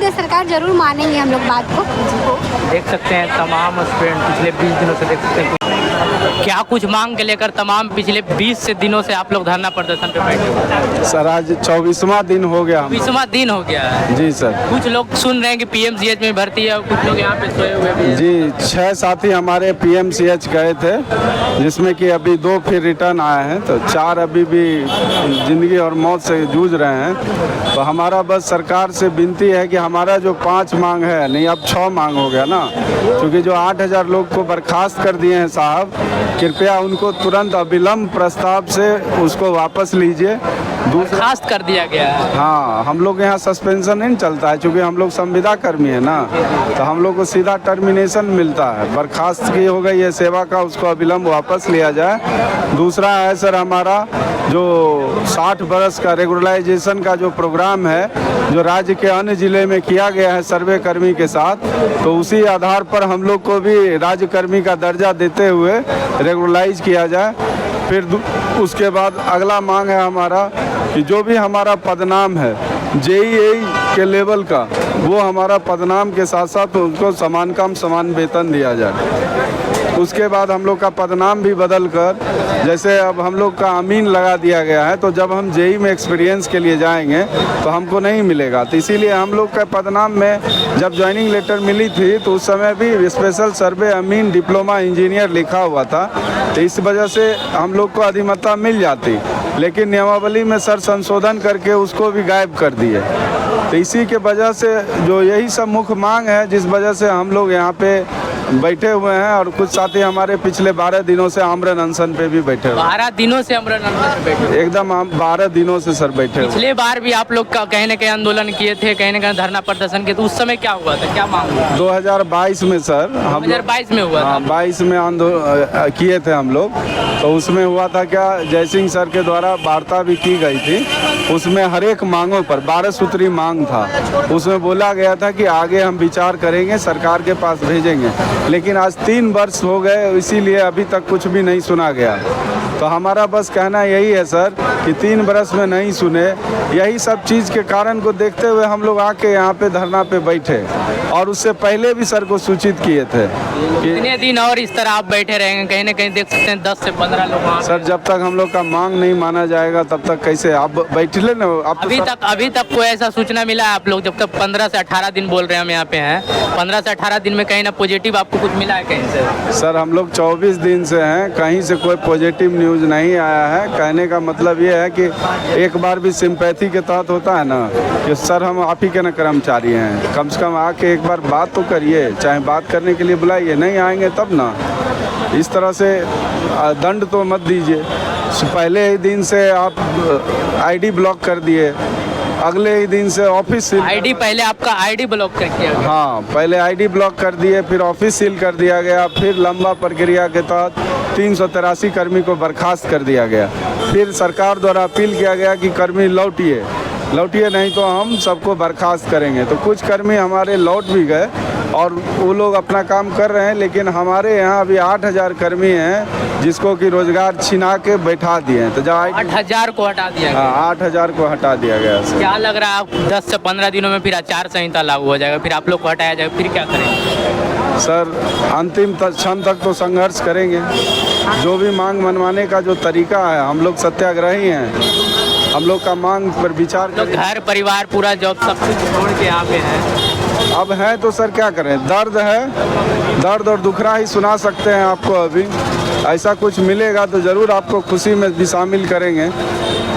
है सरकार जरूर मानेंगे हम लोग बात को। देख सकते हैं तमाम स्टूडेंट पिछले 20 दिनों से देख सकते हैं क्या कुछ मांग के लेकर तमाम पिछले 20 से दिनों से आप लोग धरना प्रदर्शन पे बैठे हुए। सर आज 24वां दिन हो गया। 20वां दिन हो गया है जी सर। कुछ लोग सुन रहे हैं कि पीएमसीएच में भर्ती है और कुछ लोग यहाँ पे सोए हुए भी हैं। जी 6 साथी हमारे पीएमसीएच गए थे, जिसमें कि अभी 2 फिर रिटर्न आए हैं, तो 4 अभी भी जिंदगी और मौत से जूझ रहे हैं। तो हमारा बस सरकार से विनती है कि हमारा जो 5 मांग है, नहीं अब 6 मांग हो गया ना, क्योंकि जो 8000 लोग को बर्खास्त कर दिए हैं साहब, कृपया उनको तुरंत अविलंब प्रस्ताव से उसको वापस लीजिए। बर्खास्त कर दिया गया है। हाँ, हम लोग यहाँ सस्पेंशन नहीं चलता है, क्योंकि हम लोग संविदा कर्मी है ना, तो हम लोग को सीधा टर्मिनेशन मिलता है। बर्खास्त की हो गई है सेवा का, उसको अविलंब वापस लिया जाए। दूसरा है सर हमारा जो 60 बरस का रेगुलराइजेशन का जो प्रोग्राम है, जो राज्य के अन्य जिले में किया गया है सर्वे कर्मी के साथ, तो उसी आधार पर हम लोग को भी राज्य कर्मी का दर्जा देते हुए रेगुलराइज किया जाए। फिर उसके बाद अगला मांग है हमारा कि जो भी हमारा पदनाम है जेईई के लेवल का, वो हमारा पदनाम के साथ साथ उनको समान काम समान वेतन दिया जाए। उसके बाद हम लोग का पदनाम भी बदल कर, जैसे अब हम लोग का अमीन लगा दिया गया है, तो जब हम जेई में एक्सपीरियंस के लिए जाएंगे तो हमको नहीं मिलेगा। तो इसीलिए हम लोग का पदनाम में जब ज्वाइनिंग लेटर मिली थी तो उस समय भी स्पेशल सर्वे अमीन डिप्लोमा इंजीनियर लिखा हुआ था, तो इस वजह से हम लोग को अधिमता मिल जाती, लेकिन नियमावली में सर संशोधन करके उसको भी गायब कर दिए। तो इसी के वजह से जो यही सब मुख्य मांग है, जिस वजह से हम लोग यहाँ पे बैठे हुए हैं, और कुछ साथी हमारे पिछले 12 दिनों से आमरण अनशन पे भी बैठे हुए। 12 दिनों से आमरण अनशन पे बैठे? एकदम हम 12 दिनों से सर बैठे हुए। पिछले बार भी आप लोग कहीं न कहीं आंदोलन किए थे, कहीं न कहीं धरना प्रदर्शन किए, तो उस समय क्या हुआ था, क्या मांग हुआ? 2022 में सर हम 2022 में हुआ था। 22 में आंदोलन किए थे हम लोग, तो उसमें हुआ था क्या, जयसिंह सर के द्वारा वार्ता भी की गई थी। उसमें हर एक मांगों पर 12 सूत्री मांग था, उसमें बोला गया था कि आगे हम विचार करेंगे, सरकार के पास भेजेंगे। लेकिन आज 3 वर्ष हो गए, इसीलिए अभी तक कुछ भी नहीं सुना गया। तो हमारा बस कहना यही है सर कि 3 बरस में नहीं सुने, यही सब चीज़ के कारण को देखते हुए हम लोग आके यहाँ पे धरना पे बैठे, और उससे पहले भी सर को सूचित किए थे कि कितने दिन और इस तरह आप बैठे रहेंगे? कहीं न कहीं देख सकते हैं 10 से 15 लोग। सर जब तक हम लोग का मांग नहीं माना जाएगा तब तक कैसे आप बैठ ले ना। अभी तक कोई ऐसा सूचना मिला है आप लोग, जब तक 15 से 18 दिन बोल रहे हैं हम यहाँ पे हैं, 15 से 18 दिन में कहीं ना पॉजिटिव आपको कुछ मिला है कहीं से? सर हम लोग 24 दिन से हैं, कहीं से कोई पॉजिटिव न्यूज़ नहीं आया है। कहने का मतलब ये है कि एक बार भी सिंपैथी के तहत होता है ना कि सर हम आप ही के ना कर्मचारी हैं, कम से कम आके एक बार बात तो करिए, चाहे बात करने के लिए बुलाइए, नहीं आएंगे तब ना। इस तरह से दंड तो मत दीजिए। पहले ही दिन से आप आईडी ब्लॉक कर दिए, अगले ही दिन से ऑफिस सील। आईडी पहले आपका आईडी ब्लॉक कर दिया गया? हाँ, पहले आईडी ब्लॉक कर दिए, फिर ऑफिस सील कर दिया गया, फिर लंबा प्रक्रिया के तहत 383 कर्मी को बर्खास्त कर दिया गया। फिर सरकार द्वारा अपील किया गया कि कर्मी लौटिए, नहीं तो हम सबको बर्खास्त करेंगे। तो कुछ कर्मी हमारे लौट भी गए और वो लोग अपना काम कर रहे हैं, लेकिन हमारे यहाँ अभी 8000 कर्मी हैं जिसको कि रोजगार छिना के बैठा दिए हैं। तो जब 8000 को हटा दिया गया? 8000 को हटा दिया गया। क्या लग रहा है आप 10 से 15 दिनों में फिर आचार संहिता लागू हो जाएगा, फिर आप लोग को हटाया जाएगा, फिर क्या करेंगे? सर अंतिम क्षण तक तो संघर्ष करेंगे। जो भी मांग मनवाने का जो तरीका है, हम लोग सत्याग्रही हैं, हम लोग का मांग पर विचार तो घर परिवार पूरा जॉब सब कुछ छोड़ के यहाँ पे हैं। अब है तो सर क्या करें, दर्द है, दर्द और दुखरा ही सुना सकते हैं आपको। अभी ऐसा कुछ मिलेगा तो ज़रूर आपको खुशी में भी शामिल करेंगे,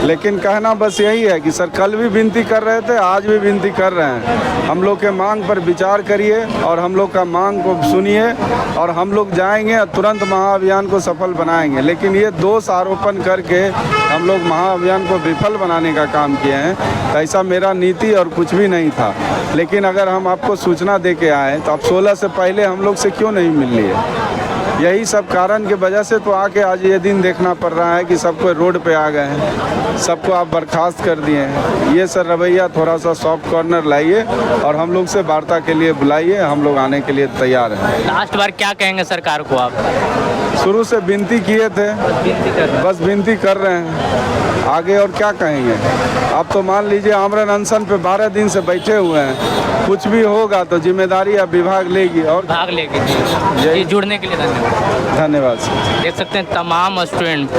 लेकिन कहना बस यही है कि सर कल भी विनती कर रहे थे, आज भी विनती कर रहे हैं, हम लोग के मांग पर विचार करिए और हम लोग का मांग को सुनिए, और हम लोग जाएंगे और तुरंत महाअभियान को सफल बनाएंगे। लेकिन ये दोष आरोपण करके हम लोग महाअभियान को विफल बनाने का काम किए हैं, तो ऐसा मेरा नीति और कुछ भी नहीं था। लेकिन अगर हम आपको सूचना दे के आए तो आप 16 से पहले हम लोग से क्यों नहीं मिल लिए? यही सब कारण की वजह से तो आके आज ये दिन देखना पड़ रहा है कि सबको रोड पे आ गए हैं, सबको आप बर्खास्त कर दिए हैं। ये सर रवैया थोड़ा सा सॉफ्ट कॉर्नर लाइए और हम लोग से वार्ता के लिए बुलाइए, हम लोग आने के लिए तैयार हैं। लास्ट बार क्या कहेंगे सरकार को आप? शुरू से विनती किए थे, बस विनती कर रहे हैं। आगे और क्या कहेंगे। अब तो मान लीजिए आमरण अनशन पे 12 दिन से बैठे हुए हैं, कुछ भी होगा तो जिम्मेदारी अब विभाग लेगी। और भाग लेगी जी। जुड़ने के लिए धन्यवाद। धन्यवाद। देख सकते हैं तमाम स्टूडेंट,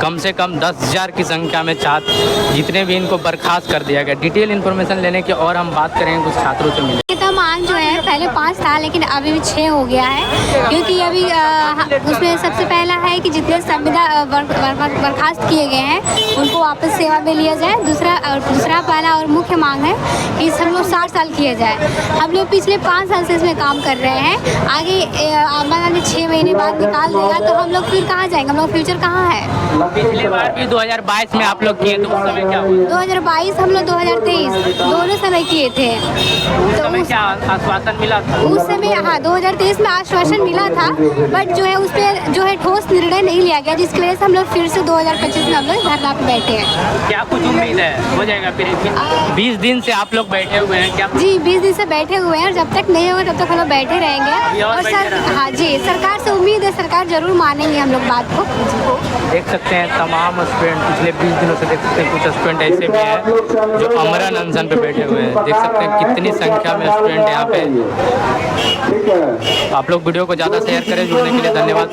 कम से कम 10,000 की संख्या में छात्र, जितने भी इनको बर्खास्त कर दिया गया। डिटेल इन्फॉर्मेशन लेने की और हम बात करेंगे कुछ छात्रों से मिले। ये तो मांग जो है पहले 5 था, लेकिन अभी भी 6 हो गया है, क्योंकि अभी उसमें सबसे पहला है कि जितने संविदा बर्खास्त किए गए हैं उनको वापस सेवा में लिया जाए। दूसरा पहला और मुख्य मांग है कि हम लोग 60 साल किए जाए। हम लोग पिछले 5 साल से इसमें काम कर रहे हैं, आगे आने 6 महीने बाद निकाल देगा तो हम लोग फिर कहाँ जाएंगे, हम लोग फ्यूचर कहाँ है। पिछली बार भी 2022 में आप लोग किए तो उस समय क्या हुआ? 2022 हम लोग 2023 दोनों समय किए थे। तो उस क्या आश्वासन मिला था? उस समय हाँ 2023 में आश्वासन मिला था, बट जो है उस पर जो है ठोस निर्णय नहीं लिया गया, जिसकी वजह से हम लोग फिर से 2025 में हम लोग धरना पे बैठे हैं। क्या कुछ उम्मीद है हो जाएगा फिर? 20 दिन से आप लोग बैठे हुए हैं क्या? जी 20 दिन से बैठे हुए हैं, और जब तक नहीं होगा तब तक हम लोग बैठे रहेंगे। और हाँ जी, सरकार से उम्मीद है सरकार जरूर मानेंगे हम लोग बात को। देख सकते हैं तमाम स्टूडेंट पिछले 20 दिनों से, देख सकते हैं कुछ स्टूडेंट ऐसे भी हैं जो आमरण अनशन पे बैठे हुए हैं। देख सकते हैं कितनी संख्या में स्टूडेंट यहाँ पे। आप लोग वीडियो को ज़्यादा शेयर करें। जुड़ने के लिए धन्यवाद।